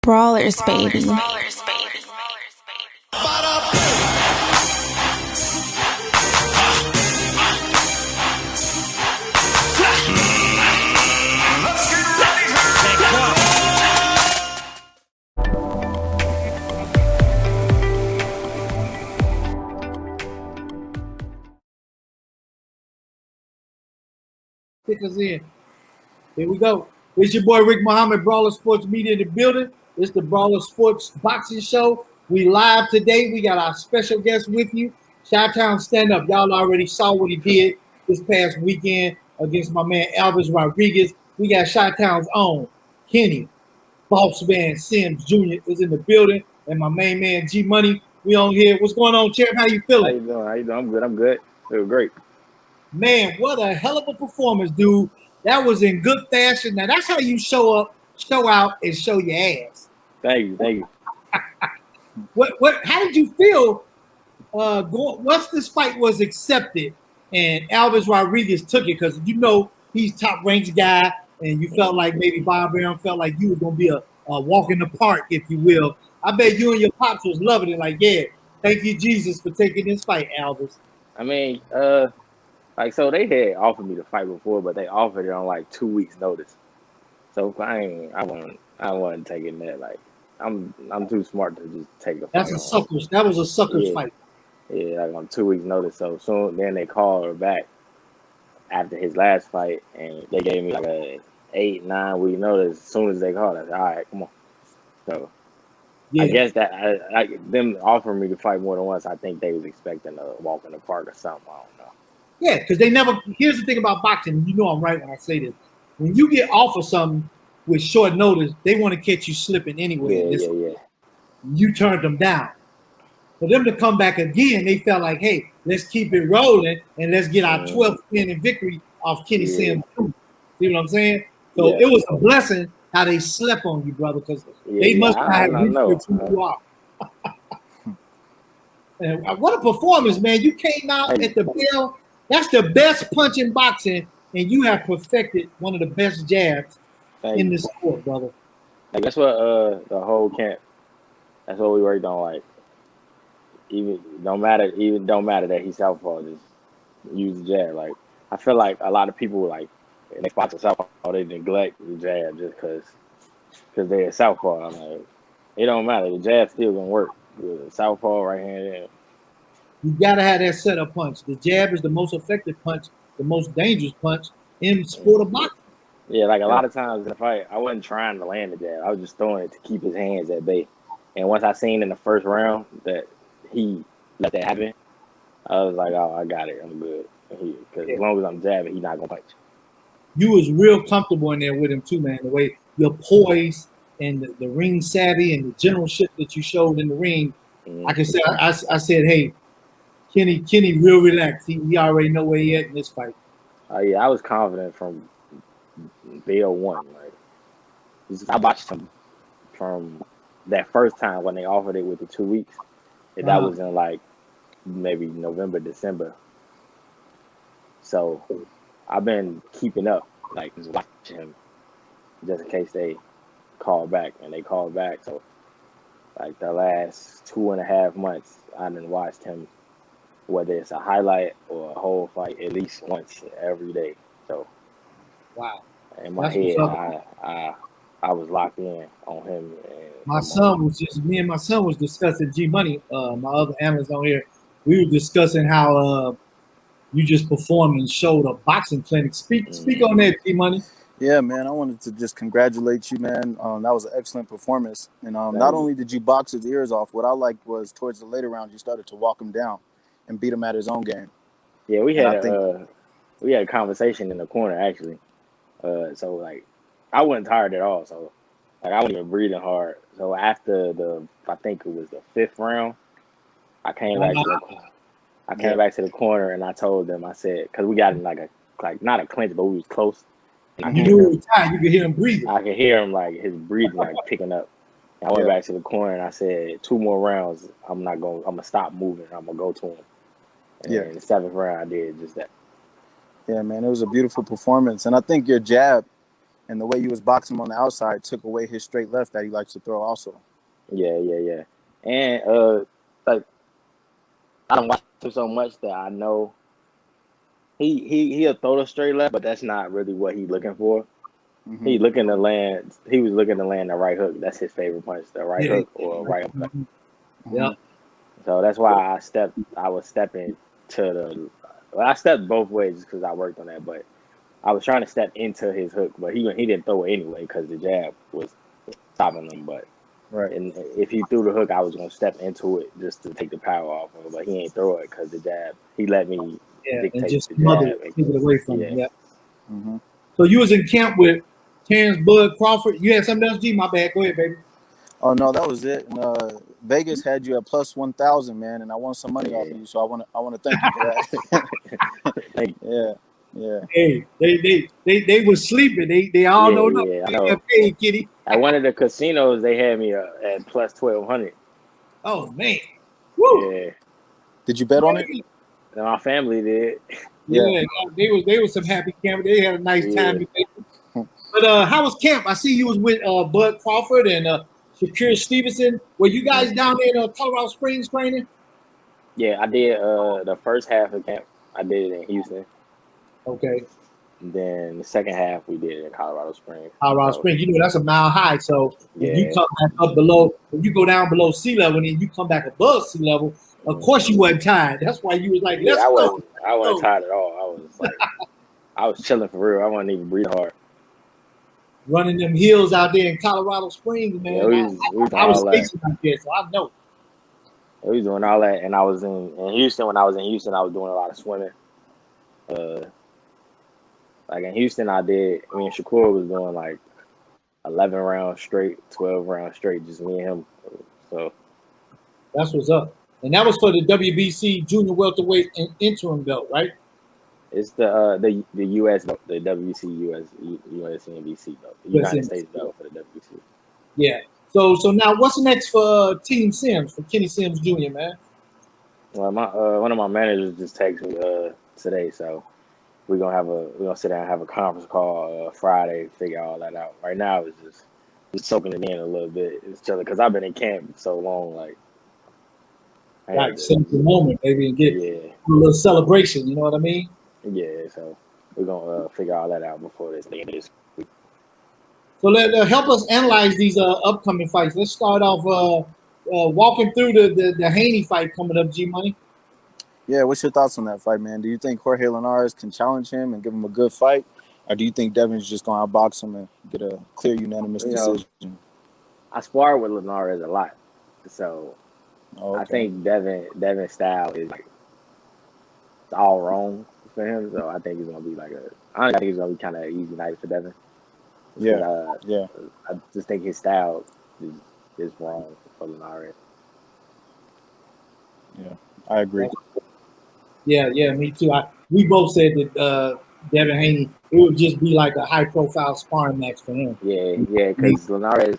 Brawlers, baby. Kick us in. Here we go. It's your boy Rick Mohamed, Brawler Sports Media in the building. It's the Brawler Sports Boxing Show. We live today. We got our special guest with you, Chi-Town Stand Up. Y'all already saw what he did this past weekend against my man Alvarez Rodriguez. We got Chi-Town's own Kenneth, Bossman Sims Jr. is in the building, and my main man GMoney. We on here. What's going on, Champ? How you feeling? How you doing? I'm good. Feel great. Man, what a hell of a performance, dude. That was in good fashion. Now, that's how you show up, show out, and show your ass. Thank you. How did you feel once this fight was accepted and Alvarez Rodriguez took it? Because you know he's top-ranked guy, and you felt like maybe Barrios felt like you were going to be a walk in the park, if you will. I bet you and your pops was loving it. Like, yeah, thank you, Jesus, for taking this fight, Alvarez. I mean, so they had offered me to fight before, but they offered it on like 2 weeks notice. So I wasn't taking that. Like I'm too smart to just take a fight. That was a sucker's fight. Yeah, like on 2 weeks notice. So soon then they called her back after his last fight, and they gave me like a 8-9 week notice. As soon as they called, I said, all right, come on. So yeah. I guess that them offering me to fight more than once, I think they was expecting a walk in the park or something. I don't know. Yeah, because they never. Here's the thing about boxing. You know I'm right when I say this. When you get offered something with short notice, they want to catch you slipping anyway. Yeah. You turned them down. For them to come back again, they felt like, hey, let's keep it rolling and let's get our 12th win and victory off Kenny Sims. See what I'm saying? So it was a blessing how they slept on you, brother, because they must not have reached who you are. And what a performance, man. You came out at the bell. That's the best punch in boxing, and you have perfected one of the best jabs in the sport, brother. Like that's what the whole camp. That's what we worked on. Like don't matter that he's southpaw. Just use the jab. Like I feel like a lot of people like in the spots of southpaw, they neglect the jab just because they're southpaw. I'm like, it don't matter. The jab still gonna work. The southpaw, right hand in. You gotta have that setup punch. The jab is the most effective punch, the most dangerous punch in the sport of boxing. Yeah, like a lot of times in the fight, I wasn't trying to land the jab. I was just throwing it to keep his hands at bay. And once I seen in the first round that he let that happen, I was like, oh, I got it. I'm good. Because as long as I'm jabbing, he's not gonna punch. You was real comfortable in there with him too, man. The way your poise and the ring savvy and the generalship that you showed in the ring. Like I said, I said, hey, Kenny real relaxed. He already know where he at in this fight. Yeah, I was confident from day one. Like I watched him from that first time when they offered it with the 2 weeks. And that was in like maybe November, December. So I've been keeping up, like just watching him just in case they call back, and they called back. So like the last 2.5 months, I done watched him, whether it's a highlight or a whole fight, at least once every day. So wow. In my head, I was locked in on him. And me and my son was discussing GMoney, my other analyst on here. We were discussing how you just performed and showed a boxing clinic. Speak on that, GMoney. Yeah, man, I wanted to just congratulate you, man. That was an excellent performance. And not only did you box his ears off, what I liked was towards the later rounds, you started to walk him down and beat him at his own game. Yeah, we had a conversation in the corner, actually. So, like, I wasn't tired at all. So, like, I wasn't even breathing hard. So, after I think it was the 5th round, I came back to the corner, and I told them, I said, because we got in like not a clinch, but we was close. You knew he was tired. You could hear him breathing. I could hear him, like, his breathing, like, picking up. And I went back to the corner, and I said, 2 more rounds, I'm going to stop moving. I'm going to go to him. And in the 7th round, I did just that. Yeah, man, it was a beautiful performance. And I think your jab and the way you was boxing him on the outside took away his straight left that he likes to throw also. Yeah. And like I don't watch him so much that I know he'll throw the straight left, but that's not really what he's looking for. Mm-hmm. He was looking to land the right hook. That's his favorite punch, the right hook or right hook. Yeah. So that's why I was stepping to the. Well, I stepped both ways because I worked on that, but I was trying to step into his hook, but he didn't throw it anyway because the jab was stopping him. But and if he threw the hook, I was gonna step into it just to take the power off him, but he ain't throw it because the jab. He let me dictate and just the take jab. it away from him. Yeah. Mm-hmm. So you was in camp with Terrence Bud Crawford. You had something else, G? My bad. Go ahead, baby. Oh no, that was it. And, Vegas had you at plus 1,000, man, and I won some money off of you, so I want to thank you for that. Yeah. Hey, they were sleeping. They all know nothing. Yeah, I know. Got paid, kitty. At one of the casinos, they had me at plus 1,200. Oh man. Woo. Yeah. Did you bet on it? And my family did. Yeah, they was some happy camp. They had a nice time. But how was camp? I see you was with Bud Crawford and Shakir Stevenson. Were you guys down there in Colorado Springs training? Yeah, I did the first half of camp. I did it in Houston. Okay. And then the second half we did it in Colorado Springs. Colorado Springs, you know that's a mile high. So if you come back up below, when you go down below sea level, and then you come back above sea level, of course you wasn't tired. That's why you was like, let's go. I wasn't tired at all. I was like, I was chilling for real. I wasn't even breathing hard. Running them hills out there in Colorado Springs, man. I was facing out there, so I know. We was doing all that, and I was in Houston. When I was in Houston, I was doing a lot of swimming. Like in Houston, me and Shakur was doing like 11 rounds straight, 12 rounds straight, just me and him. So that's what's up. And that was for the WBC junior welterweight interim belt, right? It's the US belt, the WBC US NBC belt, the United States belt for the WBC. Yeah. So now what's next for Team Sims, for Kenny Sims Jr., man? Well, one of my managers just texted me today, so we're gonna sit down and have a conference call Friday, figure all that out. Right now it's just soaking it in a little bit. It's chilling because I've been in camp so long, like seize the moment, baby, and get a little celebration. You know what I mean? Yeah. So we're gonna figure all that out before this thing is. So help us analyze these upcoming fights. Let's start off walking through the Haney fight coming up, GMoney. Yeah, what's your thoughts on that fight, man? Do you think Jorge Linares can challenge him and give him a good fight? Or do you think Devin's just going to outbox him and get a clear unanimous decision? I spar with Linares a lot. So I think Devin's style is like it's all wrong for him. So I think it's going to be I think it's going to be kind of an easy night for Devin. I just think his style is wrong for Linares. Yeah, I agree. Yeah, me too. We both said that Devin Haney, it would just be like a high-profile sparring match for him. Yeah, because Linares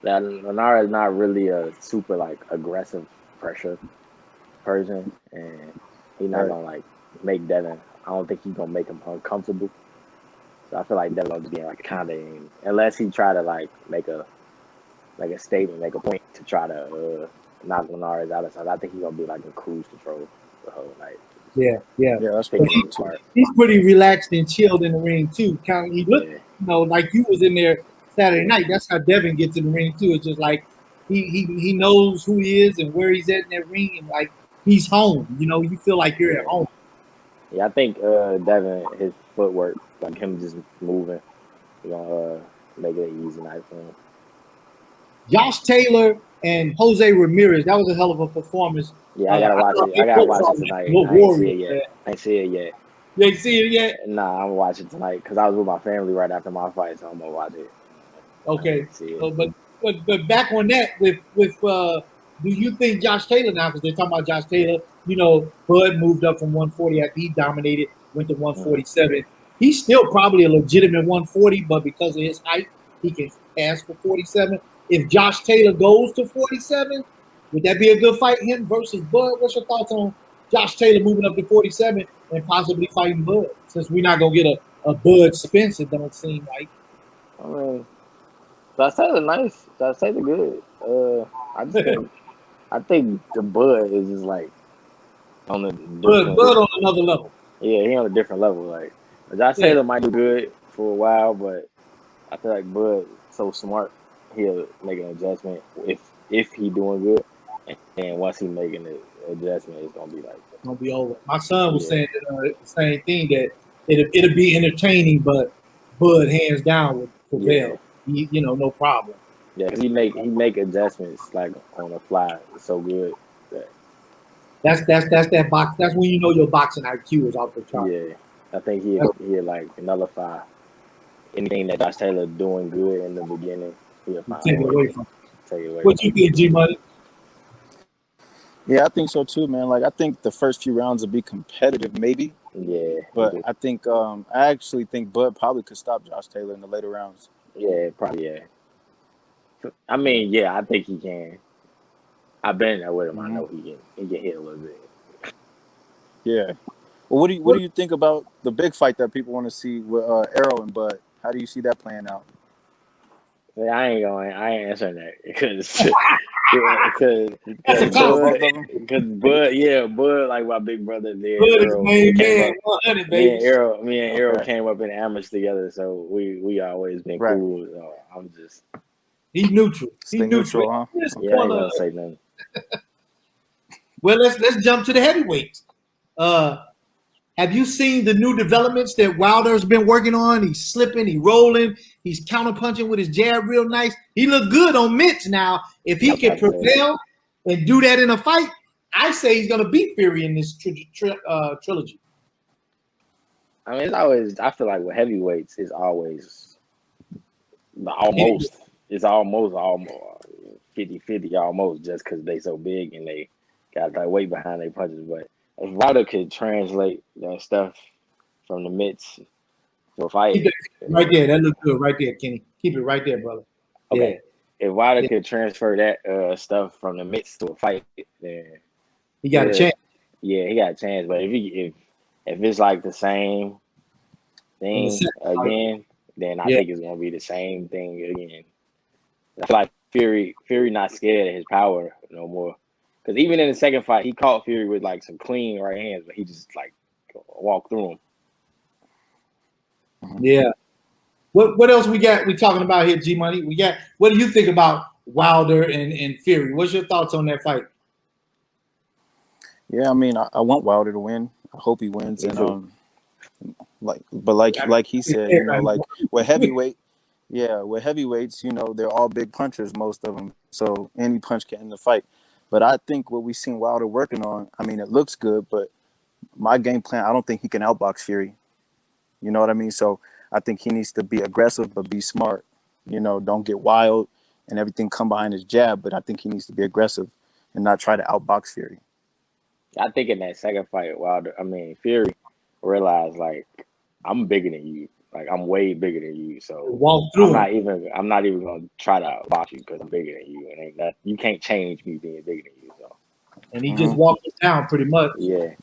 is not really a super like aggressive pressure person, and he's not gonna make Devin. I don't think he's gonna make him uncomfortable. So I feel like Devin gonna be like kind of, unless he try to make a statement, make a point to try to knock Linares out of something. I think he's gonna be like in cruise control the whole night. Yeah. That's he's pretty relaxed and chilled in the ring too. Kind of, he looked, like you was in there Saturday night. That's how Devin gets in the ring too. It's just like he knows who he is and where he's at in that ring, and like he's home. You feel like you're at home. Yeah, I think Devin, his footwork, like him just moving, make it an easy night for him. Josh Taylor and Jose Ramirez, that was a hell of a performance. Yeah, I gotta watch it. I gotta watch it tonight. I ain't see it yet. You ain't see it yet? Nah, I'm gonna watch it tonight because I was with my family right after my fight, so I'm gonna watch it. Okay. But back on that, with do you think Josh Taylor now? Because they're talking about Josh Taylor. Bud moved up from 140 after he dominated, went to 147. He's still probably a legitimate 140, but because of his height, he can pass for 47. If Josh Taylor goes to 47, would that be a good fight, him versus Bud? What's your thoughts on Josh Taylor moving up to 47 and possibly fighting Bud? Since we're not going to get a Bud Spence, it don't seem like. I mean, Josh Taylor nice. Josh Taylor good. I think the Bud is just like on a different. Bud on another level. Yeah, he on a different level. Like Josh Yeah. Taylor might do good for a while, but I feel like Bud so smart, he'll make an adjustment if he doing good, and once he making the adjustment, it's gonna be like It's gonna be over. My son was saying the same thing, that it'll be entertaining, but Bud hands down would prevail. No problem. Yeah, cause he make adjustments like on the fly. It's so good. That's that box. That's when you know your boxing IQ is off the chart. Yeah, I think he'll like nullify anything that Josh Taylor doing good in the beginning. He'll find Take it away from. Take it away. What you think, GMoney? Yeah, I think so too, man. Like I think the first few rounds will be competitive, maybe. Yeah, but I think I actually think Bud probably could stop Josh Taylor in the later rounds. Yeah, probably. Yeah. I mean, yeah, I think he can. I've been there with him. I know he can hit a little bit. Yeah. Well, what do you think about the big fight that people want to see with Arrow and Bud? How do you see that playing out? Yeah, I ain't answering that because Bud like my big brother there. Me and Arrow came up in Amateur together, so we always been cool. So I'm just he's neutral. He's neutral, huh? Yeah, I ain't gonna say nothing. Well, let's jump to the heavyweights. Have you seen the new developments that Wilder's been working on? He's slipping, he's rolling, he's counterpunching with his jab real nice. He look good on mitts now. If he can prevail and do that in a fight, I say he's going to beat Fury in this trilogy. I mean, it's always. I feel like with heavyweights, it's always almost 50-50 almost, just because they so big and they got that weight behind their punches. But if Wilder could translate that stuff from the mitts to a fight, right there, that looks good right there, Kenny. Keep it right there, brother. Okay, if Wilder could transfer that stuff from the mitts to a fight, then he got a chance. Yeah, he got a chance. But if it's like the same thing again, then I think it's gonna be the same thing again. I feel like Fury not scared of his power no more. Because even in the second fight, he caught Fury with like some clean right hands, but he just like walked through him. Yeah. What else we got? We talking about here, GMoney. We got. What do you think about Wilder and Fury? What's your thoughts on that fight? Yeah, I mean, I want Wilder to win. I hope he wins, and like he said, you know, like with heavyweights, you know, they're all big punchers, most of them. So any punch can end the fight. But I think what we've seen Wilder working on, I mean, it looks good, but my game plan, I don't think he can outbox Fury. You know what I mean? So I think he needs to be aggressive, but be smart. You know, don't get wild and everything come behind his jab. But I think he needs to be aggressive and not try to outbox Fury. I think in that second fight, Fury realized, like, I'm bigger than you. Like, I'm way bigger than you. So I'm not even gonna try to box you because I'm bigger than you, and you can't change me being bigger than you. So. And he just walked it down pretty much. Yeah,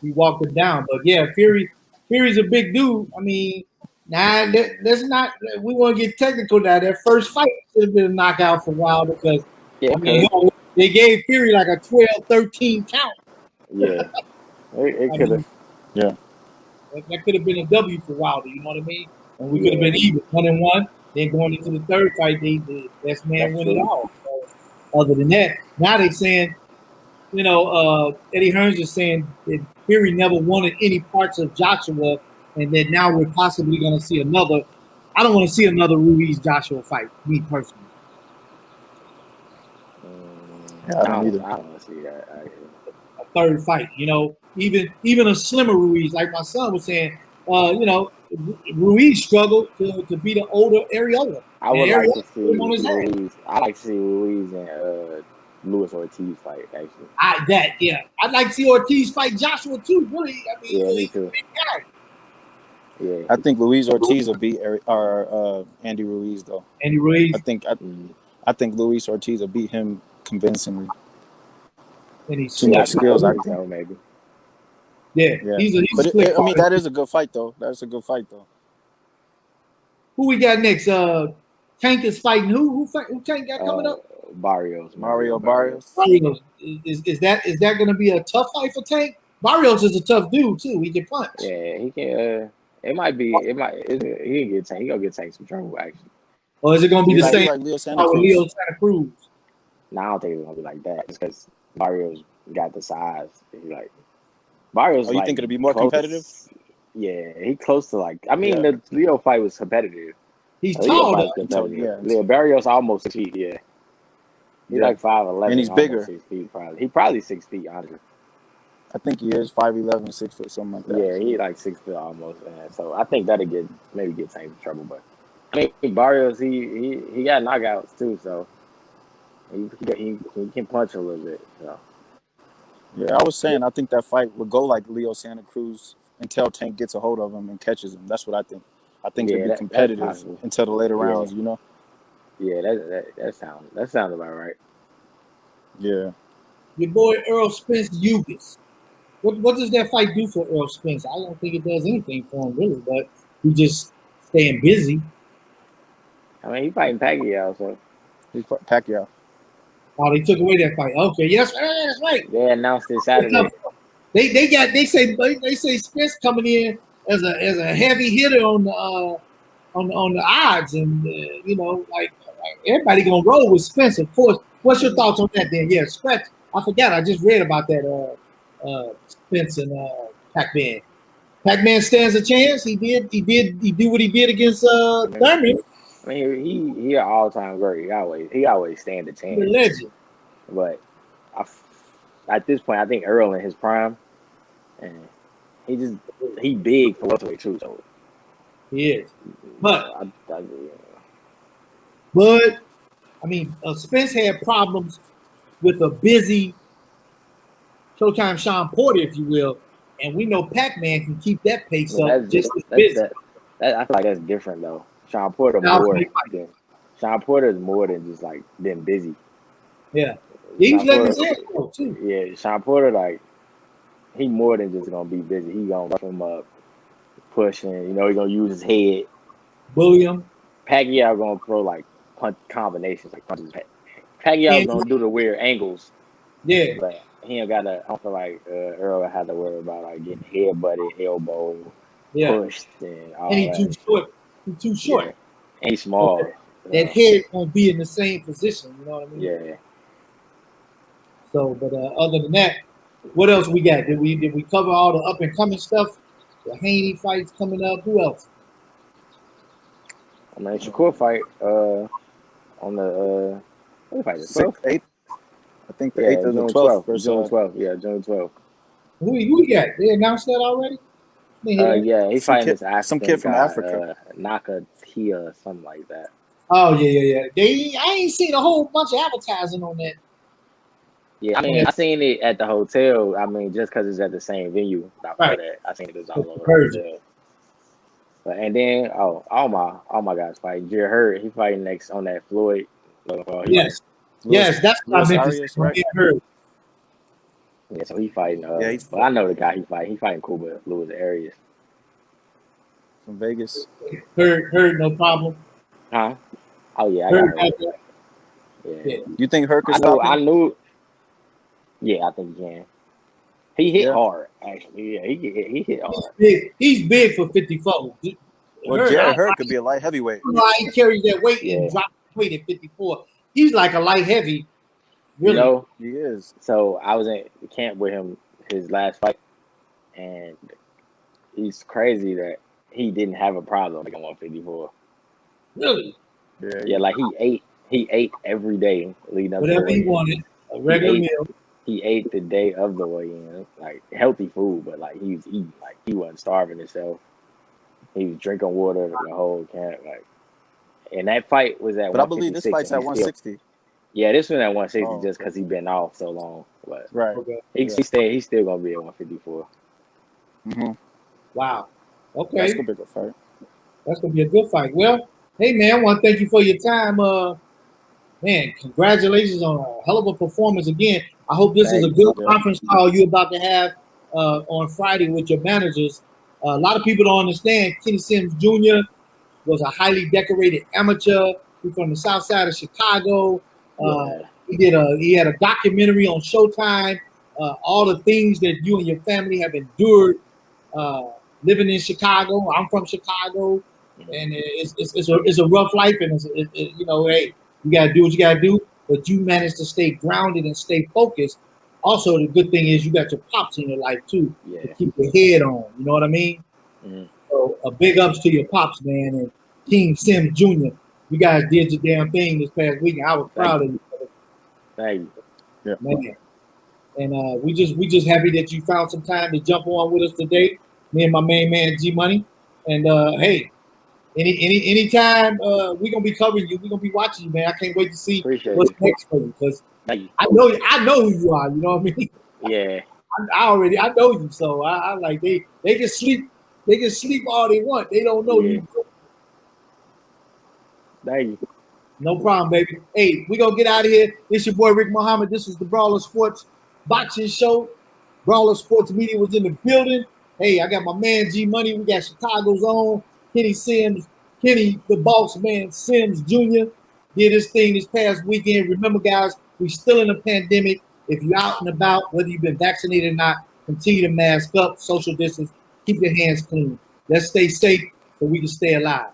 he walked it down. But yeah, Fury's a big dude. I mean, let's not. We want to get technical now. That first fight should have been a knockout for Wilder because they gave Fury like a 12-13 count. Yeah, it could have. Yeah. That could have been a W for Wilder, you know what I mean? And we could have been even 1-1. Then going into the third fight, the best man win it all. So, other than that, now they're saying, you know, Eddie Hearns is saying that Fury never wanted any parts of Joshua, and that now we're possibly going to see another. I don't want to see another Ruiz-Joshua fight, me personally. Yeah, I don't either. I don't want to see that. A third fight, you know, even a slimmer Ruiz, like my son was saying, you know, Ruiz struggled to beat an older Ariola. I would like to see Ruiz. I like to see Ruiz and Luis Ortiz fight. Actually, I'd like to see Ortiz fight Joshua too. Really, I mean, me too. Yeah, I think Luis Ortiz will beat Andy Ruiz though. Andy Ruiz. I think Luis Ortiz will beat him convincingly. And he's too much skills, I think. Maybe. Yeah. He's but I mean, that is a good fight though. That's a good fight though. Who we got next? Tank is fighting who Tank got coming up? Barrios. Mario Barrios. Barrios. Is that going to be a tough fight for Tank? Barrios is a tough dude too. He can punch. Yeah, he can. It might be. He can get Tank. He gonna get Tank some trouble actually. Or is it going to be the same? Like Leo Santa with Leo Santa Cruz. No, I don't think it's gonna be like that. Just because Barrios got the size. Like Barrios. Oh, you like, think it'll be more competitive? Yeah, he close to like. I mean, the Leo fight was competitive. He's tall. Yeah, Leo Barrios almost 6 feet. Yeah, he's like 5'11", and he's bigger. 6 feet probably. He probably 6 feet honestly. I think he is 5'11", 6 foot, something like that. Yeah, he like 6 foot almost. So I think that'll maybe get Tank in trouble. But I mean, Barrios he got knockouts too, so he can punch a little bit. So. Yeah, I was saying I think that fight would go like Leo Santa Cruz until Tank gets a hold of him and catches him. That's what I think. I think it'll be competitive until the later rounds, you know? Yeah, that sounds about right. Yeah. Your boy Earl Spence Ugas. What does that fight do for Earl Spence? I don't think it does anything for him really, but he's just staying busy. I mean, he fighting Pacquiao, so Pacquiao. Oh, they took away that fight. Okay, yes, that's right. They announced it Saturday. They say Spence coming in as a heavy hitter on the odds, and you know, like everybody gonna roll with Spence, of course. What's your thoughts on that? Then, yeah, Spence. I forgot. I just read about that. Spence and Pacman. Pacman stands a chance. He did what he did against Thurman. I mean, he an all-time great. He always stand a chance. He's a legend. But at this point, I think Earl in his prime, and he big for welterweight too. So he is. But I mean, Spence had problems with a busy Showtime Sean Porter, if you will, and we know Pacman can keep that pace up just as busy. I feel like that's different though. Sean Porter is more than just like been busy. Yeah, he's letting his head go too. Yeah, Sean Porter like he more than just gonna be busy. He gonna rough him up, pushing. You know, he gonna use his head, bully him. Pacquiao gonna throw like punch combinations, like punches. Pacquiao gonna do the weird angles. Yeah, but he ain't got to. I don't feel like Earl had to worry about like getting headbutted, elbow, pushed, and all and he's too short. Yeah. And he's small. That head won't be in the same position. You know what I mean? Yeah. So, but other than that, what else we got? Did we cover all the up and coming stuff? The Haney fights coming up. Who else? I mean, Shakur fight on the what fight? 8th. I think the 8th or the 12th. June 12th. Yeah, June 12th. Who we got? They announced that already? Yeah, he's fighting some kid from Africa. Naka Tia, something like that. Oh yeah. I ain't seen a whole bunch of advertising on that. Yeah, I mean, I seen it at the hotel. I mean, just because it's at the same venue. Right. I seen it was all over the hotel. But and then all my guys fighting. Jerry Hurd, he fighting next on that Floyd. Yes, that's what I meant to say. Right? Yeah, so he fighting. But I know the guy he fighting. He fighting Cuba Lewis Arias from Vegas. Hurd, no problem. Huh? Oh yeah, Yeah. You think Hurd could stop him? I knew. Yeah, I think he can. He hit hard, actually. Yeah, he hit hard. He's big for 54. Well, Jared Hurd could be a light heavyweight. He carries that weight and drops weight at 54. He's like a light heavy. Really? You know, he is. So I was in camp with him his last fight, and he's crazy that he didn't have a problem at 154. Really? Yeah, like he ate every day leading up to whatever he wanted, a regular meal. He ate the day of the weigh-in, like healthy food, but like he was eating, like he wasn't starving himself. He was drinking water the whole camp, like. And that fight was at. But I believe this fight's at 160. Yeah, this one at 160 just because he's been off so long. But right, he's still gonna be at 154. Mm-hmm. Wow. Okay. That's gonna be a good fight. That's gonna be a good fight. Well, hey man, I want to thank you for your time. Man, congratulations on a hell of a performance again. I hope this is a good conference call you're about to have on Friday with your managers. A lot of people don't understand Kenny Sims Jr. was a highly decorated amateur. He's from the south side of Chicago. He had a documentary on Showtime, all the things that you and your family have endured living in Chicago. I'm from Chicago, and it's a rough life, and you know, hey, you gotta do what you gotta do, but you managed to stay grounded and stay focused. Also, the good thing is you got your pops in your life too to keep your head on. You know what I mean? Mm-hmm. So a big ups to your pops, man, and King Sims Jr. You guys did your damn thing this past week. I was proud of you. Thank you. Man. And we just happy that you found some time to jump on with us today. Me and my main man GMoney. And hey, anytime we gonna be covering you, we gonna be watching you, man. I can't wait to see what's next for you because I know who you are. You know what I mean? Yeah. I know you, so I like they can sleep all they want. They don't know you. Thank you. No problem, baby. Hey, we gonna get out of here. It's your boy Rick Mohamed. This is the Brawler Sports Boxing Show. Brawler Sports Media was in the building. Hey, I got my man GMoney. We got Chicago's own Kenny the Bossman Sims Jr. did his thing this past weekend. Remember, guys, we still in a pandemic. If you're out and about, whether you've been vaccinated or not, continue to mask up, social distance, keep your hands clean. Let's stay safe so we can stay alive.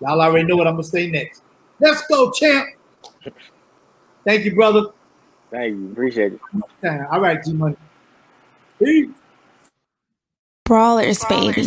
Y'all already know what I'm gonna say next. Let's go, champ. Thank you, brother. Thank you. Appreciate it. All right, GMoney. Peace. Brawlers, baby.